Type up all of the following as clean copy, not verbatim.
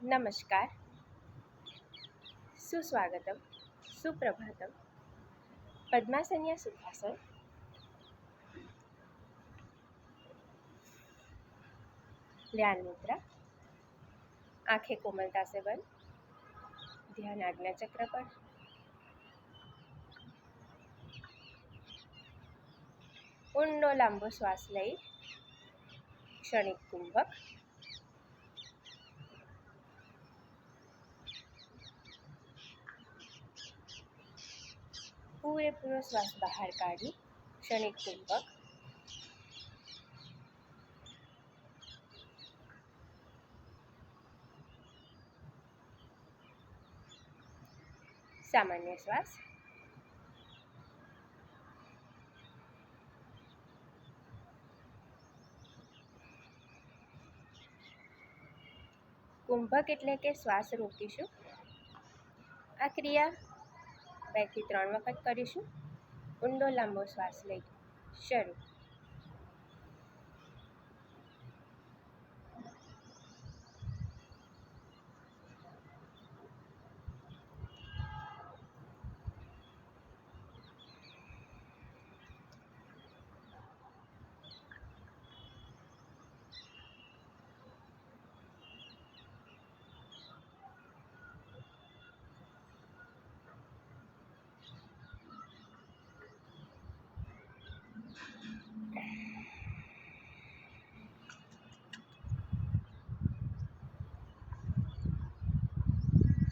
नमस्कार, सुस्वागतम, सुप्रभातम। पद्मासन या सुखासन। ध्यान मुद्रा। आंखें कोमलता से बंद। ध्यान आज्ञा चक्र पर। ઊંડો લાંબો શ્વાસ લઈ ક્ષણિક કુંભક. પૂરેપૂરો શ્વાસ બહાર કાઢી ક્ષણિક કુંભક. સામાન્ય શ્વાસ. કુંભક એટલે કે શ્વાસ રોકીશું. આ ક્રિયા 2 થી 3 વખત કરીશું. ઊંડો લાંબો શ્વાસ લઈ શરૂ.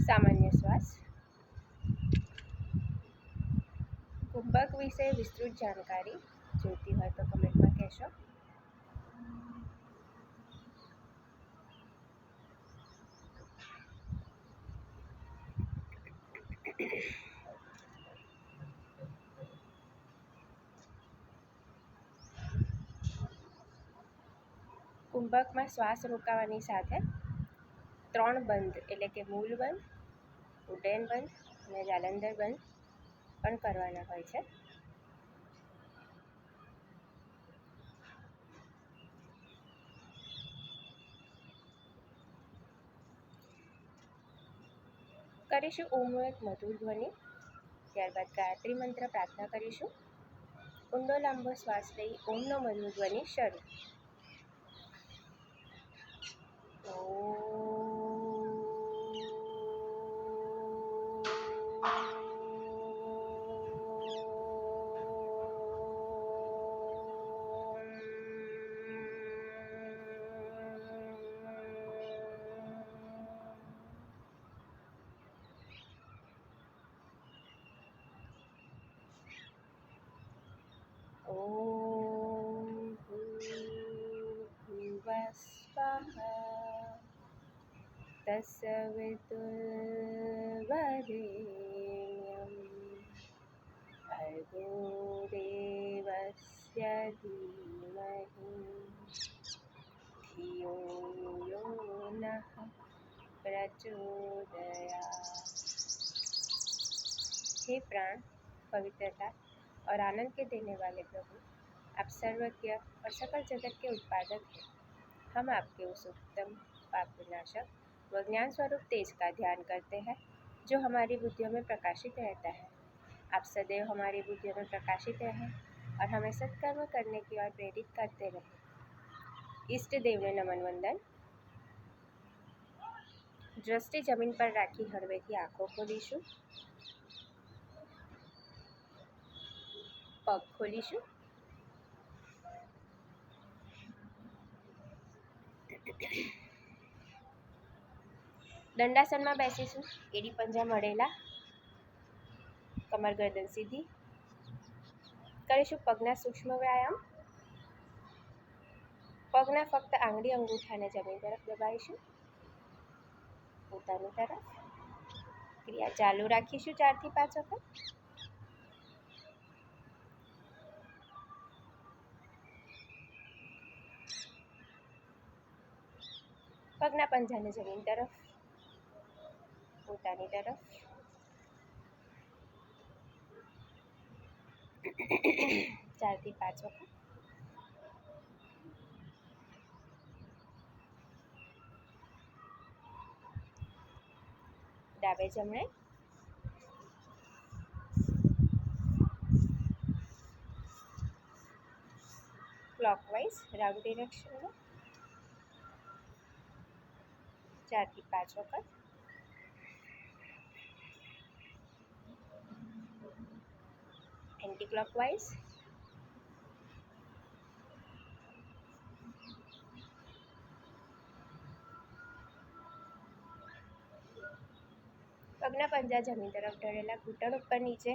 સામાન્ય શ્વાસ. કુંભક વિશે વિસ્તૃત જાણકારી જોઈતી હોય તો કમેન્ટમાં કહેશો. કુંભકમાં શ્વાસ રોકાવાની સાથે 3 બંધ એટલે કે મૂલ બંધ, ઉડ્ડયન બંધ અને જાલંધર બંધ પણ કરવાના હોય છે. કરીશું ઓમનો એક મધુર ધ્વનિ. ત્યારબાદ ગાયત્રી મંત્ર પ્રાર્થના કરીશું. ઊંડો લાંબો શ્વાસ લઈ ઓમનો મધુર ધ્વનિ શરૂ. ઓમ ભૂર્ભુવઃ સ્વાહા તત્સવિતુર્વરેણ્યં ભર્ગો દેવસ્ય ધીમહિ ધિયો यो नः प्रचोदयात्। हे प्राण, पवित्रता और आनंद के देने वाले प्रभु, आप सर्वज्ञ और सकल जगत के उत्पादक हैं। हम आपके उस उत्तम पाप विनाशक व ज्ञान स्वरूप तेज का ध्यान करते हैं जो हमारी बुद्धियों में प्रकाशित रहता है। आप सदैव हमारी बुद्धियों में प्रकाशित रहें और हमें सत्कर्म करने की ओर प्रेरित करते रहें। इष्ट देव ने नमन वंदन। दृष्टि जमीन पर राखी हળવેથી આંખો ખોલીશું. પગ ખોલીશું. દંડાસનમાં બેસીશું. એડી પંજા મળેલા, કમર ગરદન સીધી. કરીશું પગના સૂક્ષ્મ વ્યાયામ. પગના ફક્ત આંગળી અંગૂઠાને જમીન તરફ દબાવીશું. પોતાની તરફ ક્રિયા ચાલુ રાખીશું 4 થી 5 વખત. પગના પંજાને જમીન તરફ, પોતાની તરફ. 4 થી 5 વખત. ડાબે જમણે, ક્લોકવાઇઝ રાઉન્ડ ડિરેક્શનમાં 4 થી 5 વખત, એન્ટી ક્લોકવાઇઝ, પગના પંજા જમીન તરફ ઢળેલા, ઘૂંટણ ઉપર નીચે,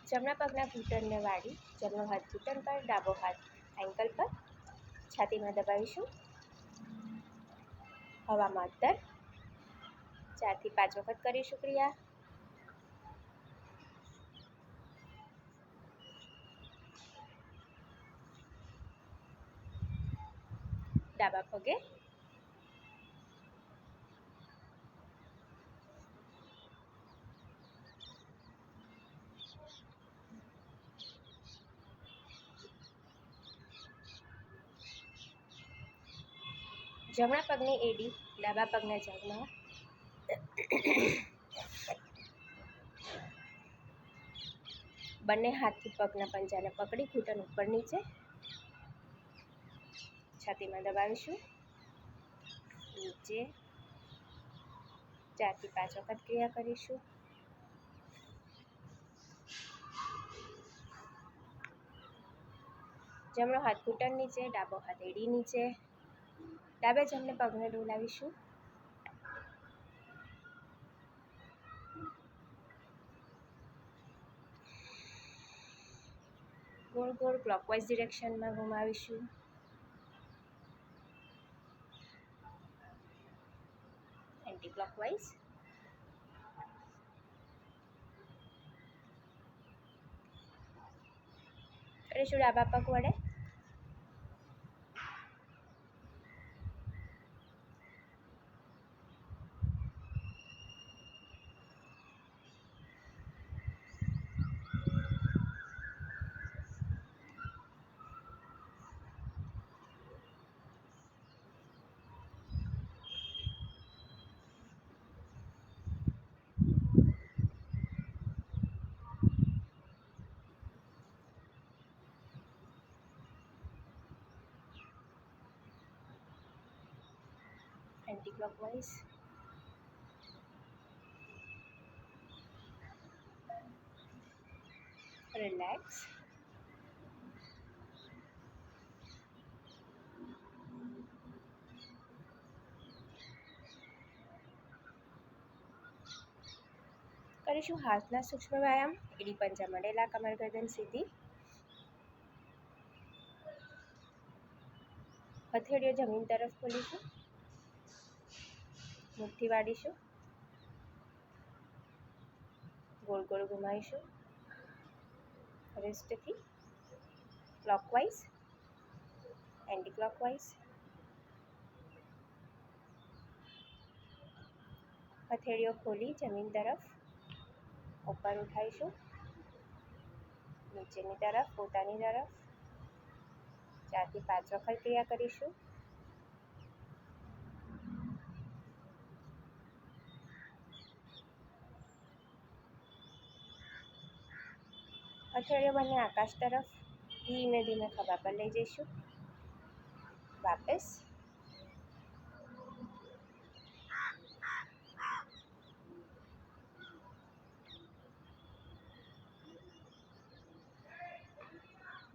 જમણા પગના ઘૂંટણને વાળી જમણો હાથ ઘૂંટણ પર, ડાબો હાથ એન્કલ પર, છાતીમાં દબાવીશું. હવામાં અંદર 4 થી 5 વખત કરીશું ક્રિયા. ડાબા પગે, જમણા પગની એડી ડાબા પગના જાંઘમાં, બંને હાથથી પગના પંજાને પકડી ઘૂંટણ ઉપર નીચે, છાતીમાં દબાવીશું. નીચે 4 થી 5 વખત ક્રિયા કરીશું. જમણો હાથ ઘૂંટણ નીચે, ડાબો હાથ એડી નીચે, ડાબે જમણે પગને ડોલાવીશું. ગોળ ગોળ ક્લોકવાઇઝ ડિરેક્શનમાં ઘુમાવીશું. એન્ટી ક્લોકવાઇઝ, કરીશું ડાબા પગ વડે. Anti clockwise, relax. કરીશું હાથના સૂક્ષ્મ વ્યાયામ. એડી પંજા મળેલા, કમર ગરદન સીધી, હથેળીઓ જમીન તરફ ખોલીશું, મુઠ્ઠી વાળીશું, ગોળ ગોળ ઘુમાવીશું. રિસ્ટથી ક્લોકવાઇઝ, એન્ટી ક્લોકવાઇઝ, હથેળીઓ ખોલી જમીન તરફ ઉપર ઉઠાવીશું, નીચેની તરફ, પોતાની તરફ 4 થી 5 વખત ક્રિયા કરીશું. હથેળીઓ બંને આકાશ તરફ ધીમે ધીમે ખભા પર લઈ જઈશું. વાપસ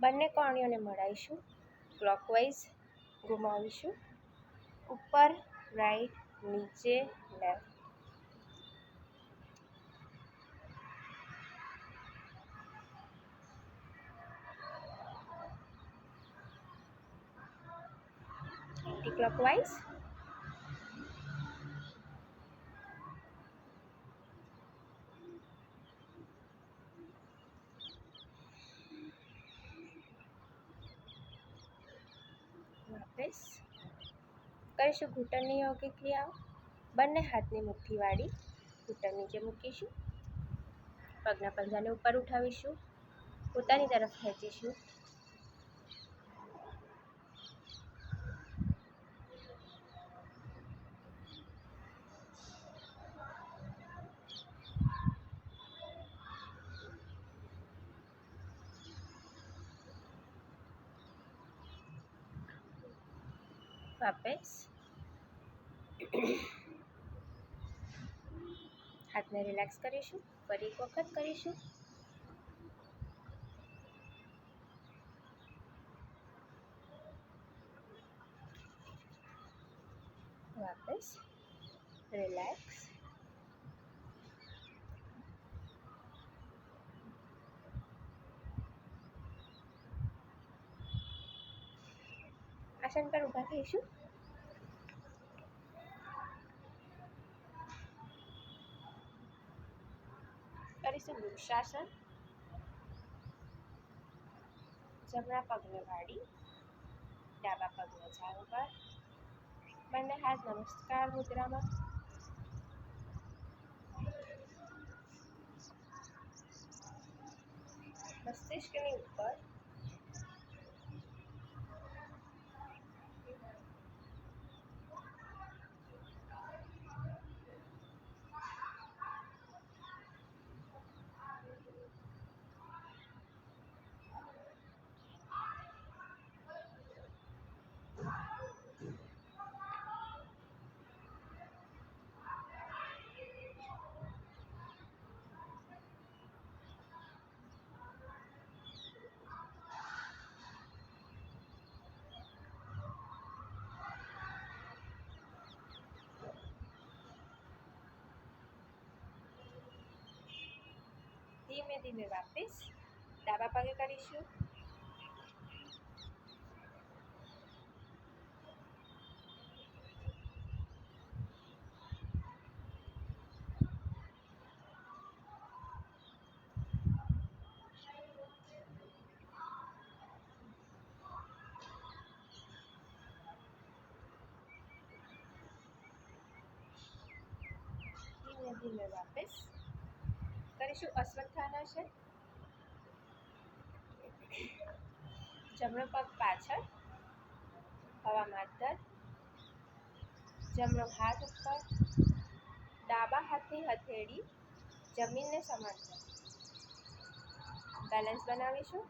બંને કોણીઓને મળાવીશું, ક્લોકવાઇઝ ઘુમાવીશું, ઉપર રાઈટ, નીચે લેફ્ટ. એન્ટી ક્લોકવાઇઝ, વાપસ કરીશું ઘૂંટણની યોગિક ક્રિયાઓ. બંને હાથની મુઠ્ઠી વાળી ઘૂંટણ નીચે મૂકીશું, પગના પંજાને ઉપર ઉઠાવીશું, પોતાની તરફ ખેંચીશું, વાપસ હાથને રિલેક્સ કરીશું. ફરી એક વખત કરીશું. વાપસ રિલેક્સ. આસન પર ઊભા થઈશું. કરીશું વૃક્ષાસન. જમણા પગને વાળી ડાબા પગને જાંઘ પર, બંને હાથ નમસ્કાર મુદ્રામાં. મસ્તિષ્કની ઉપર ધીમે ધીમે વાપસ ડાબા પગે કરીશું. ધીમે ધીમે વાપસ કરીશું અશ્વત્થાનાસન. જમણો પગ પાછળ, હવામાં ધર, જમણો હાથ ઉપર, ડાબા હાથની હથેળી જમીનને સમાંતર. બેલેન્સ બનાવીશું.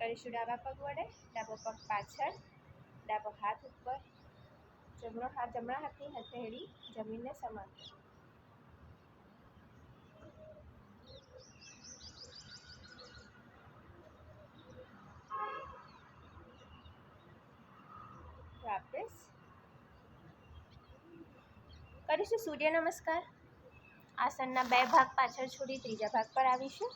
કરીશું ડાબા પગ વડે, ડાબો પગ પાછળ, ડાબો હાથ ઉપર, જમણા હાથની હથેળી જમીનને સમાંતર. વાપસ કરીશું સૂર્ય નમસ્કાર. આસનના 2 ભાગ પાછળ છોડી ત્રીજા ભાગ પર આવીશું.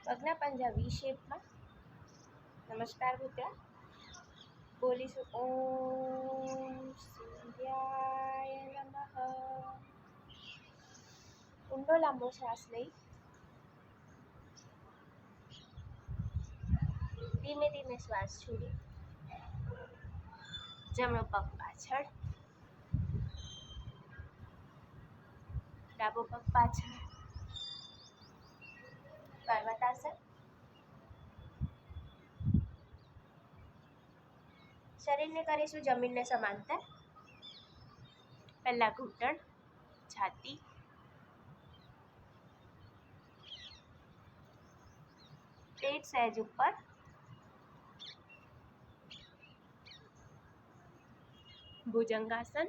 પગના પંજા વી શેપમાં. નમસ્કાર મુદ્રા. બોલીશું ઓમ સૂર્યાય નમઃ. ઊંડો લાંબો શ્વાસ લઈ ધીમે ધીમે શ્વાસ છોડી જમણો પગ પાછળ, ડાબો પગ પાછળ. પર્વતાસન. શરીરને કરીશું જમીનને સમાંતર. પહેલા ઘૂંટણ, છાતી, પેટ સહેજ ઉપર, ભુજંગાસન.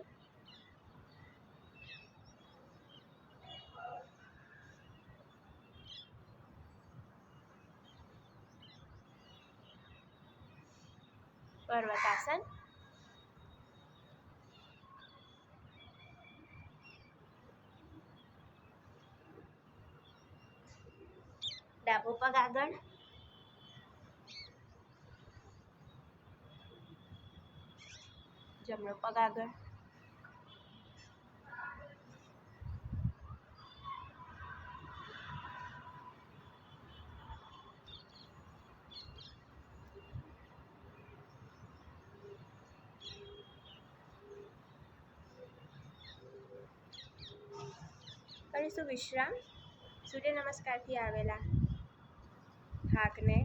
પર્વતાસન. ડાબો પગ આગળ, જમણો પગ આગળ, કરીશું વિશ્રામ. સૂર્ય નમસ્કારથી આવેલા થાકને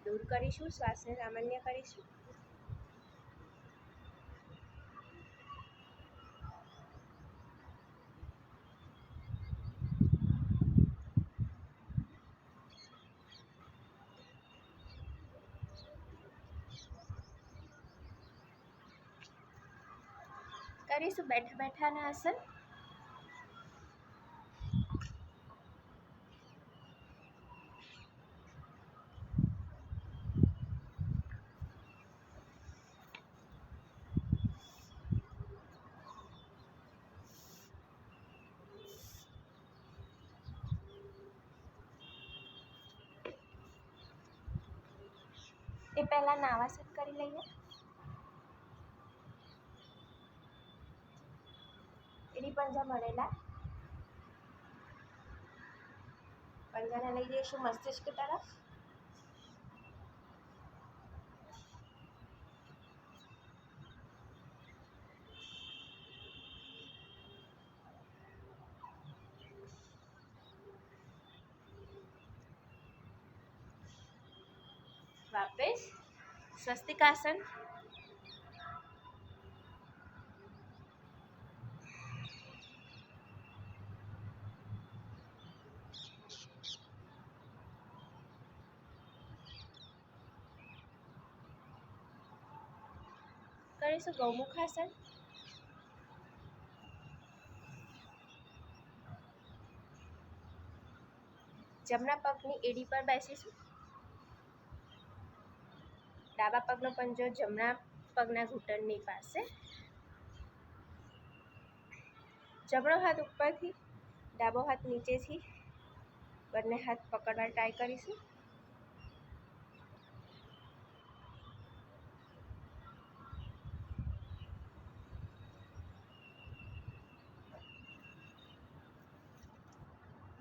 દૂર કરીશું, શ્વાસને સામાન્ય કરીશું. કરીશું બેઠા બેઠાના આસન. એ પહેલા નાવાસન કરી લઈએ. એડી પંજા મળેલા, પંજાને લઈ જઈશું મસ્તિષ્ક તરફ. વાપસ સ્વસ્તિકાસન. કરીશું ગૌમુખાસન. જમણા પગની એડી પર બેસીશું. ડાબા પગનો પંજો જમણા પગના ઘૂંટણની પાસે. જમણો હાથ ઉપરથી, ડાબો હાથ નીચેથી બંને હાથ પકડવા ટ્રાય કરીશું.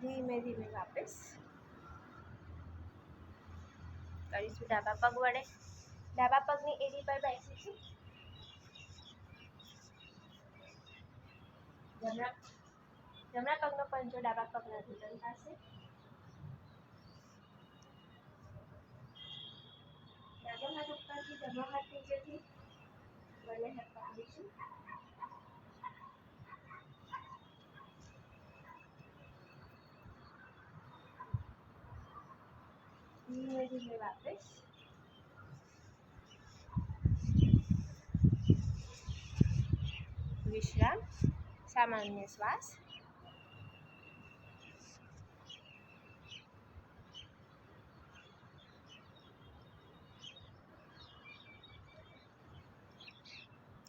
ધીમે ધીમે વાપસ કરીશું ડાબા પગ વડે. ડાબા પગની એડી પર બેસીશું. જમણા પગનો પંજો ડાબા પગના ઘૂંટણ પાસે. ડાબો હાથ ઉપરથી, જમણો હાથ નીચેથી બંને હાથ પકડીશું. ધીમે ધીમે વાપસ. વિશ્રામ, સામાન્ય શ્વાસ.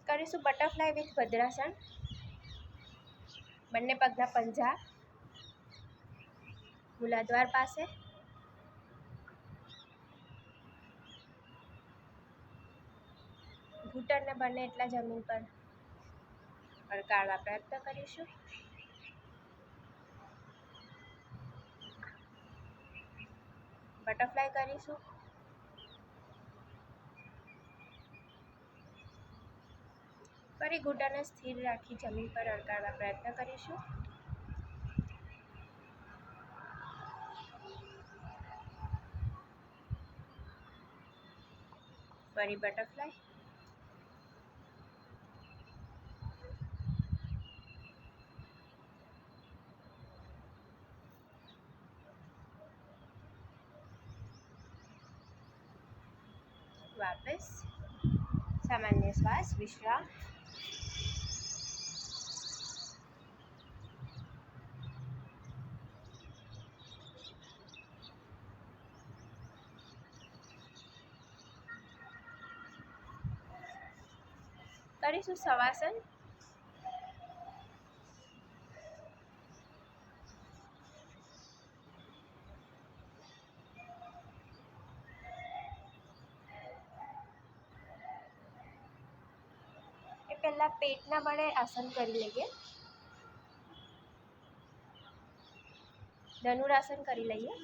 કરીશું બટરફ્લાય વિથ ભદ્રાસન. બંને પગના પંજા મૂલાધાર પાસે. ઘૂંટણને બંને એટલા જમીન પર અડકાવવા પ્રયત્ન કરીશું. બટરફ્લાય કરીશું. ફરી ઘૂંટણને સ્થિર રાખી જમીન પર અડકાવવા પ્રયત્ન કરીશું. ફરી બટરફ્લાય. વાપસ સામાન્ય શ્વાસ. વિશ્રામ. કરીશું શવાસન. એ પહેલા પેટના બળે આસન કરી લઈએ. ધનુરાસન કરી લઈએ.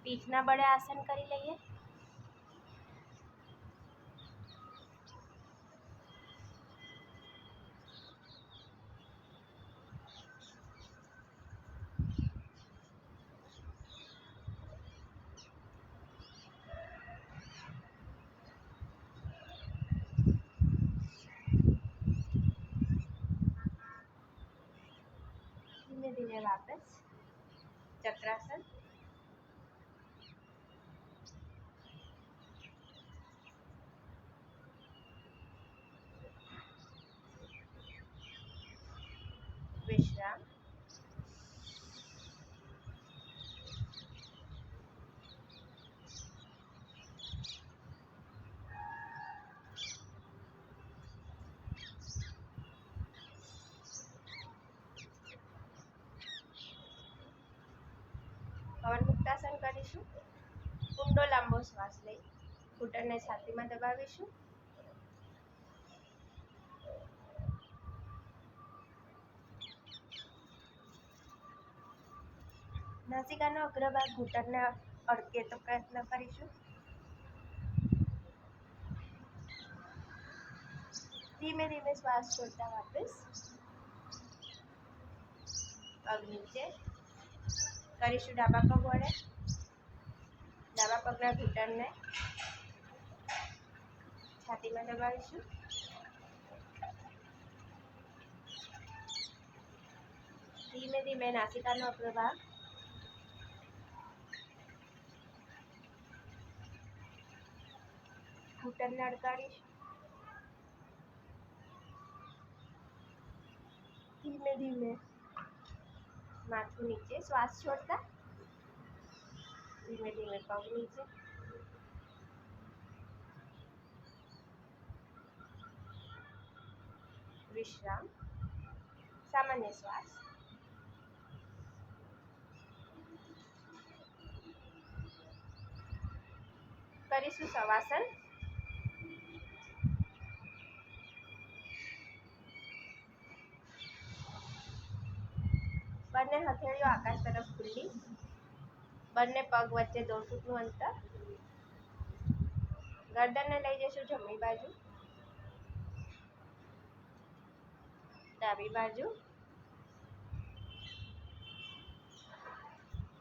પીઠના બળે આસન કરી લઈએ. ધીમે ધીમે વાપસ ચક્રાસન. વિશ્રામ. પવન મુક્તાસન કરીશું. ઊંડો લાંબો શ્વાસ લઈ ઘૂંટણને છાતીમાં દબાવીશું. નાસિકાનો અગ્રભાગ ઘૂંટણને અડકે તો પ્રયત્ન કરીશું. ધીમે ધીમે શ્વાસ છોડતા વાપસ પગ નીચે કરીશું. ડાબા પગ વડે ડાબા પગના ઘૂંટણને છાતીમાં દબાવીશું. ધીમે ધીમે નાસિકાનો અગ્રભાગ ઘૂંટણને અડકાડીશું. ધીમે ધીમે માથું નીચે શ્વાસ છોડતા ધીમે ધીમે પગ નીચે. વિશ્રામ. સામાન્ય શ્વાસ. કરીશું શવાસન. બંને હથેળીઓ આકાશ તરફ ખુલ્લી. બંને પગ વચ્ચે 2 ફૂટનું અંતર. ગરદનને લઈ જઈશું જમણી બાજુ, ડાબી બાજુ.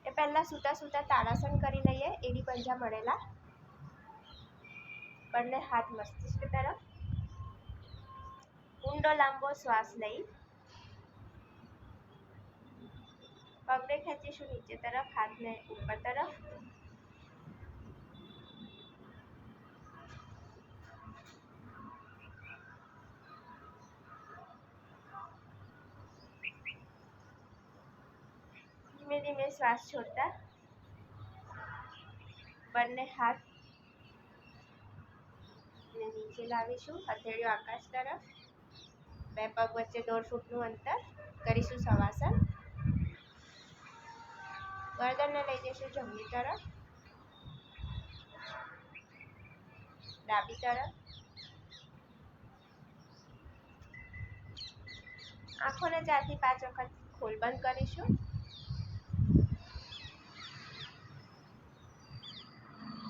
એ પહેલા સૂતા સૂતા તાળાસન કરી લઈએ. એડી પંજા મળેલા. બંને હાથ મસ્તિષ્ક તરફ. ઊંડો લાંબો શ્વાસ લઈ પગને ખેંચીશું નીચે તરફ, હાથને ઉપર તરફ. ધીમે ધીમે શ્વાસ છોડતા બંને હાથ નીચે લાવીશું. હથેળીઓ આકાશ તરફ. 2 પગ વચ્ચે 1.5 ફૂટનું અંતર. કરીશું શવાસન. ગરદનને લઈ જઈશું જમણી તરફ, ડાબી તરફ. આંખોને 4 થી 5 વખત ખોલ બંધ કરીશું.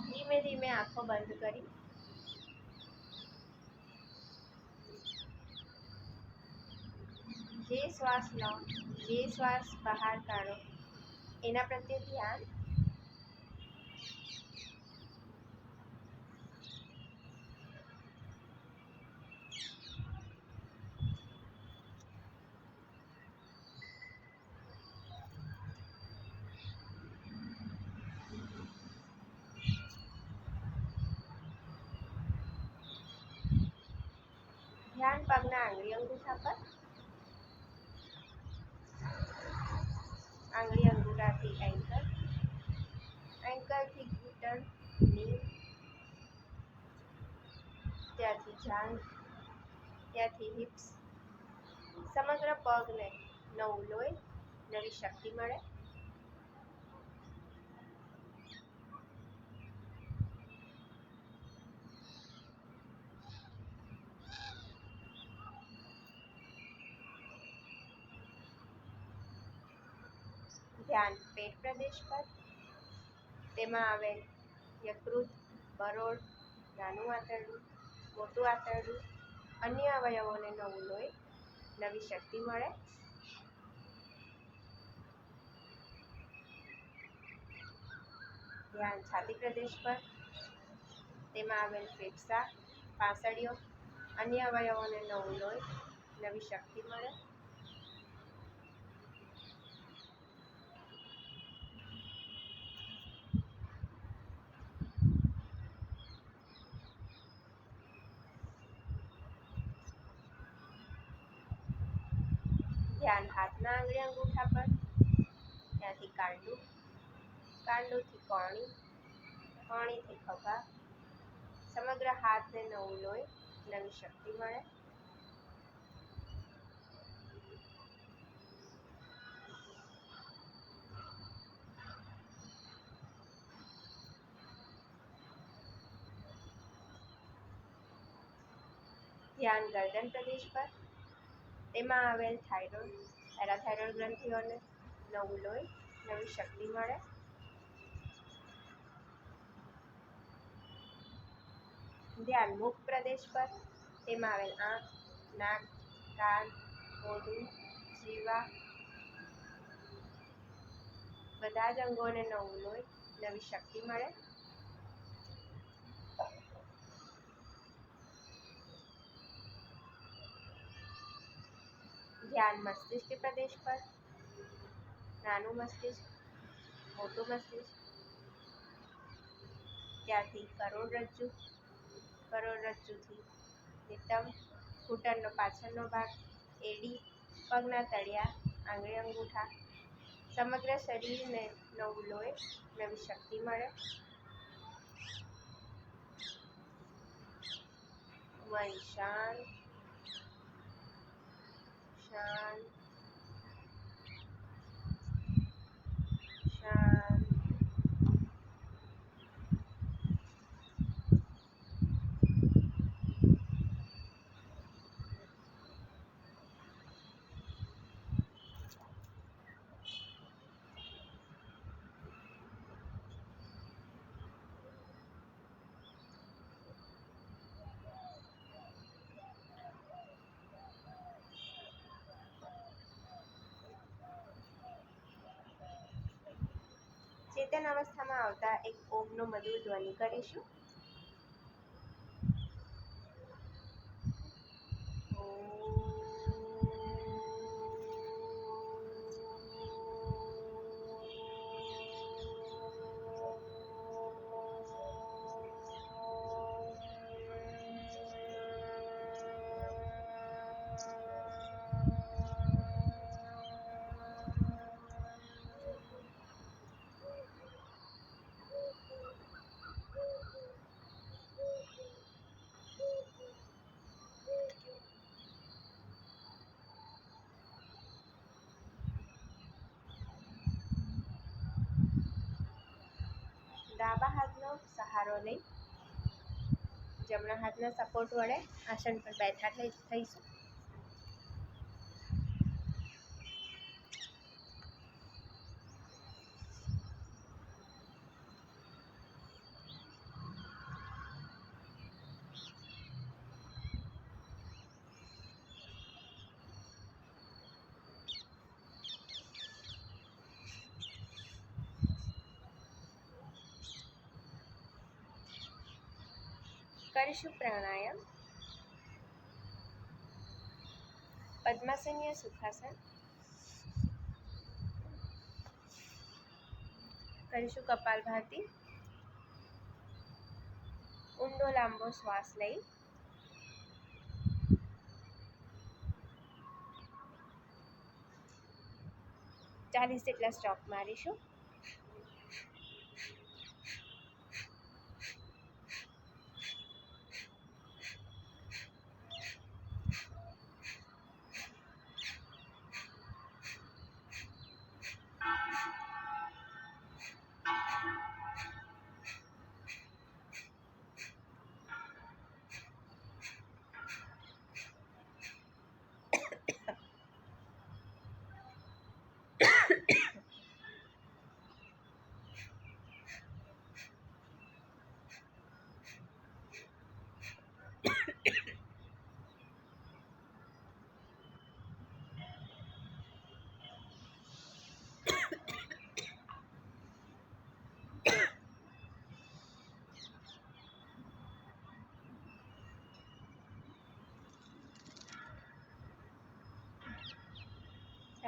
ધીમે ધીમે આંખો બંધ કરી જે શ્વાસ લો, જે શ્વાસ બહાર કાઢો એના પ્રત્યે ધ્યાન. ધ્યાન પગના આંગળી અંગૂઠા પર. આંગળી અંગૂઠાથી એન્કલ, એન્કલથી ઘૂંટણ, ની, ત્યાંથી જાંઘ, ત્યાંથી હિપ્સ. સમગ્ર પગને નવું લોહી, નવી શક્તિ મળે. ધ્યાન પેટ પ્રદેશ પર. તેમાં આવેલ યકૃત, કરોડ, નાનું આંતરડું, મોટું આંતરડું, અન્ય અવયવોને નવું લોહી, નવી શક્તિ મળે. ધ્યાન છાતી પ્રદેશ પર, તેમાં આવેલ ફેફસા, પાંસળીઓ, અન્ય અવયવોને નવું લોહી, નવી શક્તિ મળે. ધ્યાન હાથના આંગળી અંગૂઠા પર, ત્યાંથી કાંડું, કાંડુથી કોણી, કોણીથી ખભા, સમગ્ર હાથને નવું લોહી, નવી શક્તિ મળે. ધ્યાન ગરદન પ્રદેશ પર, તેમાં આવેલ થાઇરોઇડ, પેરાથાઇરોઇડ ગ્રંથિઓને નવું લોહી, નવી શક્તિ મળે. ધ્યાન મુખ પ્રદેશ પર, તેમાં આવેલ આંખ, નાક, કાન, મોઢું, જીવા, બધા જ અંગોને નવું લોહી, નવી શક્તિ મળે. ધ્યાન મસ્તિષ્ક પ્રદેશ પર, નાનું મસ્તિષ્ક, મોટું મસ્તિષ્ક, ત્યાંથી કરોડરજ્જુ, કરોડરજ્જુથી નિતંબ, ઘૂંટણનો પાછળનો ભાગ, એડી, પગના તળિયા, આંગળી અંગૂઠા, સમગ્ર શરીરને નવું લોહી, નવી શક્તિ મળે. મન શાંત, શાંત, શાંત. ચેતન અવસ્થામાં આવતા એક ઓમનો મધુર ધ્વનિ કરીશું. ડાબા હાથનો સહારો લઈ જમણા હાથના સપોર્ટ વડે આસન પર બેઠા થઈશું. કરીશું પ્રાણાયામ. પદ્માસન યા સુખાસન. કરીશું કપાલભાતિ. ઊંડો લાંબો શ્વાસ લઈ ચાલીસ જેટલા સ્ટોક મારીશું.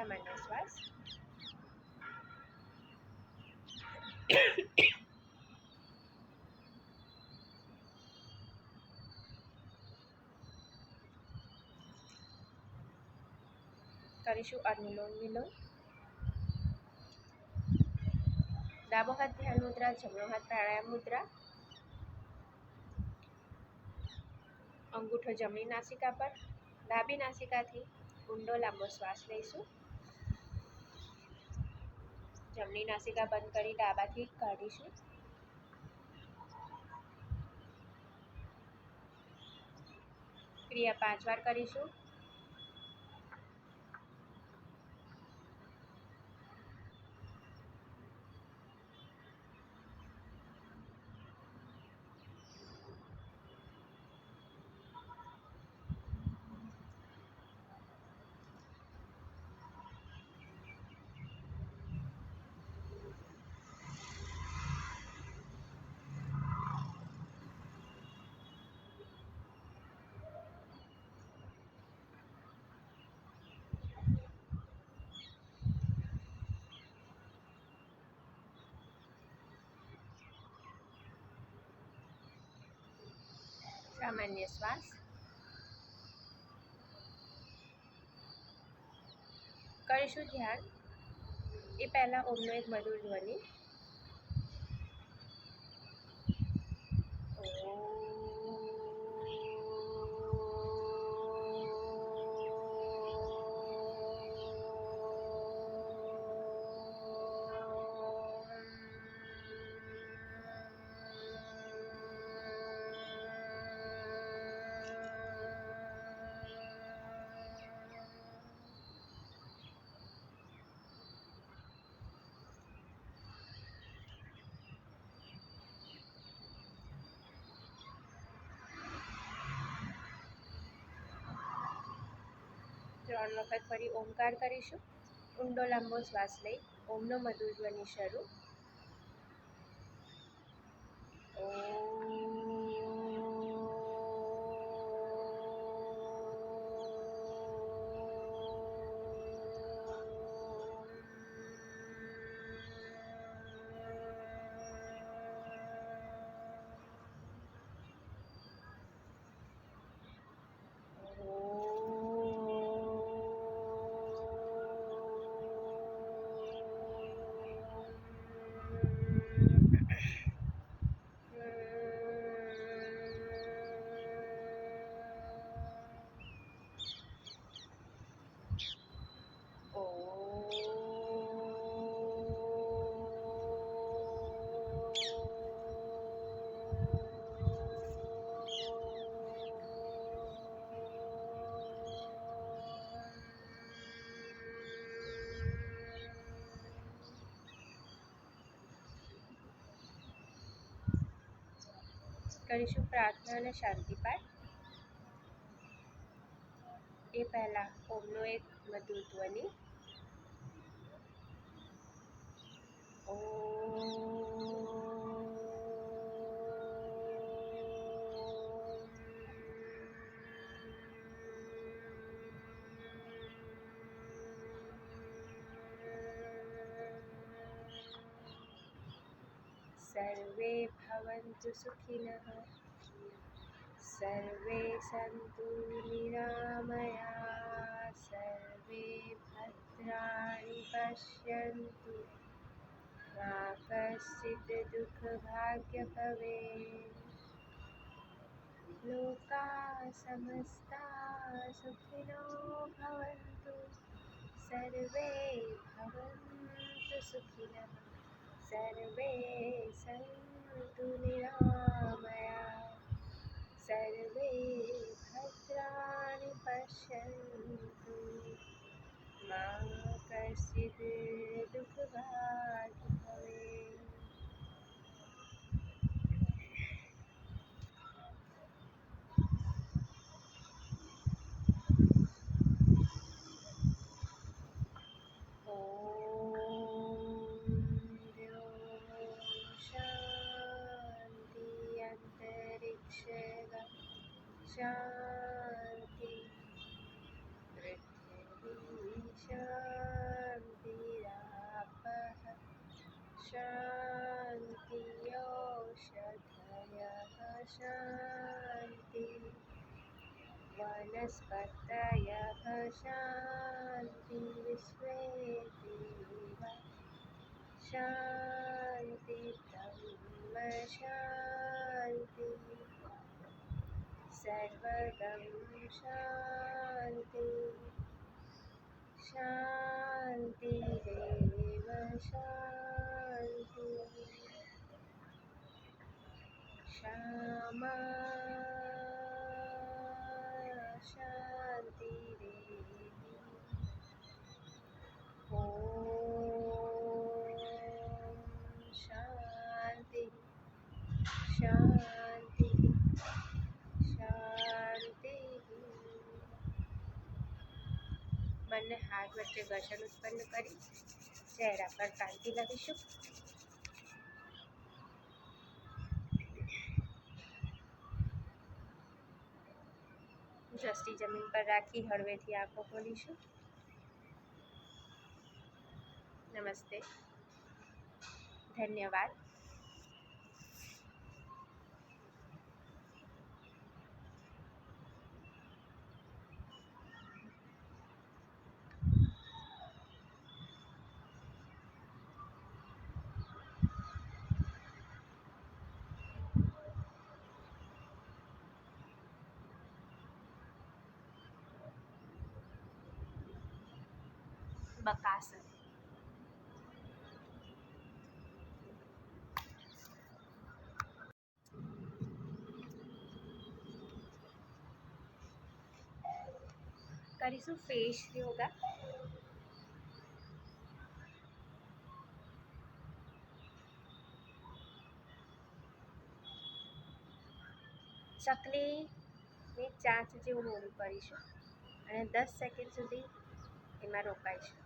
सामान्य श्वास। કરીશું અનુલોમ વિલોમ। ડાબો હાથ ધ્યાન મુદ્રા, જમણો હાથ પ્રાણાયામ મુદ્રા। અંગૂઠો જમણી નાસિકા પર, ડાબી નાસિકાથી ઊંડો લાંબો શ્વાસ લઈશું। જમણી નાસિકા બંધ કરી ડાબાથી કાઢીશું। ક્રિયા 5 વાર કરીશું। સામાન્ય શ્વાસ। કરીશું ધ્યાન એ પહેલા ઓમનો એક મધુર ધ્વનિ ત્રણ વખત ફરી ઓમકાર કરીશું। ઊંડો લાંબો શ્વાસ લઈ ઓમનો મધુર ધ્વનિ શરૂ। કરીશું પ્રાર્થના અને શાંતિ પાઠ। એ પહેલા ઓમનો એક મધુર ધ્વનિ सर्वे भवन्तु सुखिनः, सर्वे सन्तु निरामयाः, सर्वे भद्राणि पश्यन्तु, मा कश्चित् दुःखभाग्यं भवेत्। लोकाः समस्ताः सुखिनो भवन्तु, सर्वे भवन्तु सुखिनः, सर्वे सन्तु निरामयाः, सर्वे भद्राणि पश्यन्तु, मा कश्चित् दुःखभाग्यं भवेत्। शांति, पृथ्वी शांति। शान्ति औषधयः शान्ति वनस्पतयः शान्ति विश्वे देव शान्ति ब्रह्म शान्ति सर्वगं शान्ति शान्तिरेव शान्ति क्षमा शान्तिरेव ॐ शान्ति शान्ति शांति। બંને હાથ વચ્ચે ઘર્ષણ ઉત્પન્ન કરી ચહેરા પર કાંતિ લાવીશું। દ્રષ્ટિ જમીન પર રાખી હળવેથી આંખો ખોલીશું। નમસ્તે, ધન્યવાદ। બકાસન કરીશું ફેસ યોગા। ચકલીની ચાંચ જેવું મોડું કરીશું અને 10 સેકન્ડ સુધી એમાં રોકાઈશું।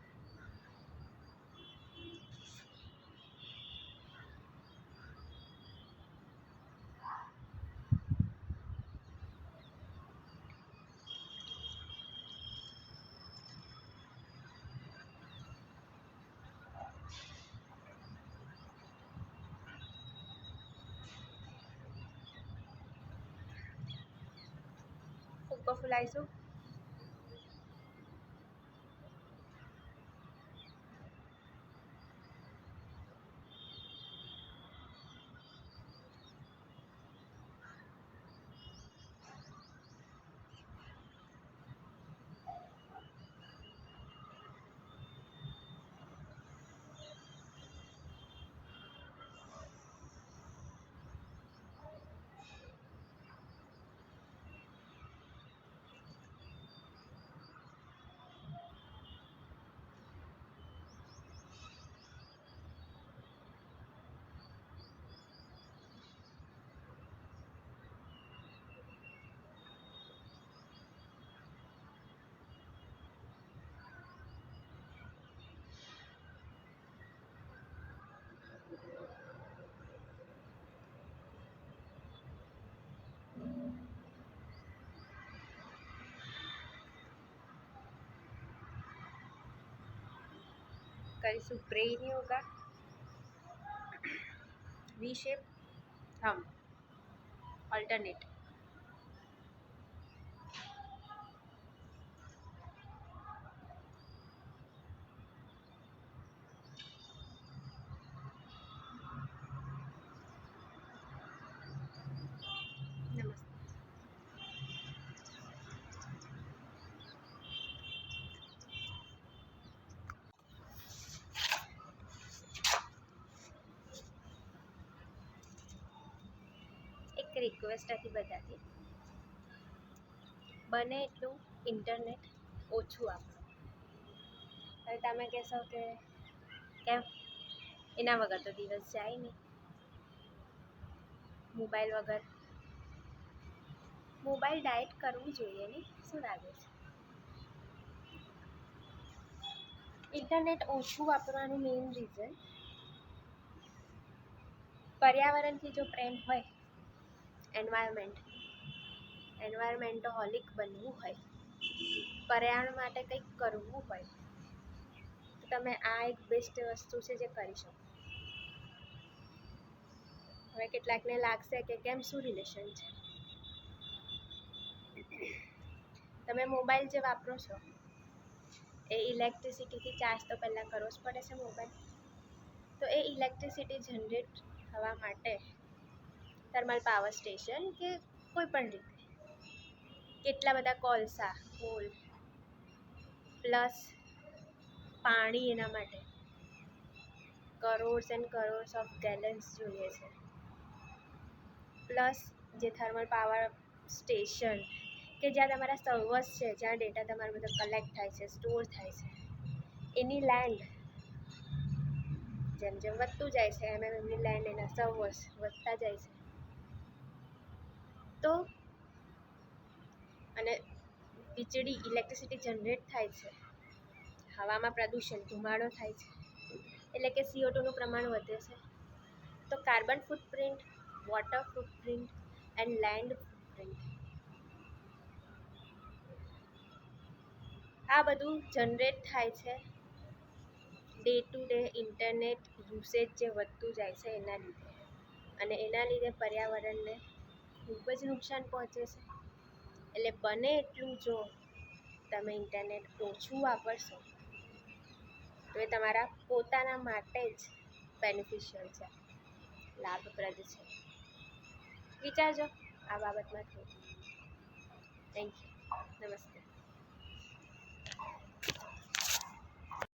ફૂંકો ફૂલાઈશું। કરીશું બ્રેઇન યોગા। વી શેપ થમ અલ્ટરનેટ। નમસ્તે। એક રિક્વેસ્ટ હતી બધાથી, બને એટલું ઇન્ટરનેટ ઓછું આપો। હવે તમે કહેશો કે કેમ, એના વગર તો દિવસ જાય નહીં। મોબાઈલ વગર મોબાઈલ ડાયટ કરવું જોઈએ નહીં? શું લાગે છે? ઇન્ટરનેટ ઓછું વાપરવાનું મેઇન રીઝન પર્યાવરણથી જો પ્રેમ હોય, એન્વાયરમેન્ટોહોલિક બનવું હોય, પર્યાવરણ માટે કંઈક કરવું હોય તો તમે આ એક બેસ્ટ વસ્તુ છે જે કરી શકો। હવે કેટલાકને લાગશે કે કેમ, શું રિલેશન છે? તમે મોબાઈલ જે વાપરો છો એ ઇલેક્ટ્રિસિટીથી ચાર્જ તો પહેલાં કરવો જ પડે છે મોબાઈલ. તો એ ઇલેક્ટ્રિસિટી જનરેટ થવા માટે થર્મલ પાવર સ્ટેશન કે કોઈ પણ રીતે કેટલા બધા કોલસા, કોલ પ્લસ પાણી, એના માટે કરોડ્સ એન્ડ કરોડ્સ ઓફ ગેલન્સ જોઈએ છે. પ્લસ જે થર્મલ પાવર સ્ટેશન કે જ્યાં તમારા સર્વર્સ છે, જ્યાં ડેટા તમારો બધો કલેક્ટ થાય છે, સ્ટોર થાય છે, એની લેન્ડ જેમ જેમ વધતું જાય છે એમ એમની લેન્ડ, એના સર્વર્સ વધતા જાય છે. તો અને વીજળી, ઇલેક્ટ્રિસિટી જનરેટ થાય છે, હવામાં પ્રદૂષણ, ધુમાડો થાય છે, એટલે કે CO2નું પ્રમાણ વધે છે. તો carbon footprint, water footprint and land footprint, આ બધું જનરેટ થાય છે day to day internet usage જે વધતું જાય છે એના લીધે. અને એના લીધે પર્યાવરણને ખૂબ જ નુકસાન પહોંચે છે. એટલે બને એટલું જો તમે ઇન્ટરનેટ ઓછું વાપરશો તો એ તમારા પોતાના માટે જ બેનિફિશિયલ છે, લાભપ્રદ છે. વિચારજો આ બાબતમાં થોડું. Thank you. નમસ્તે.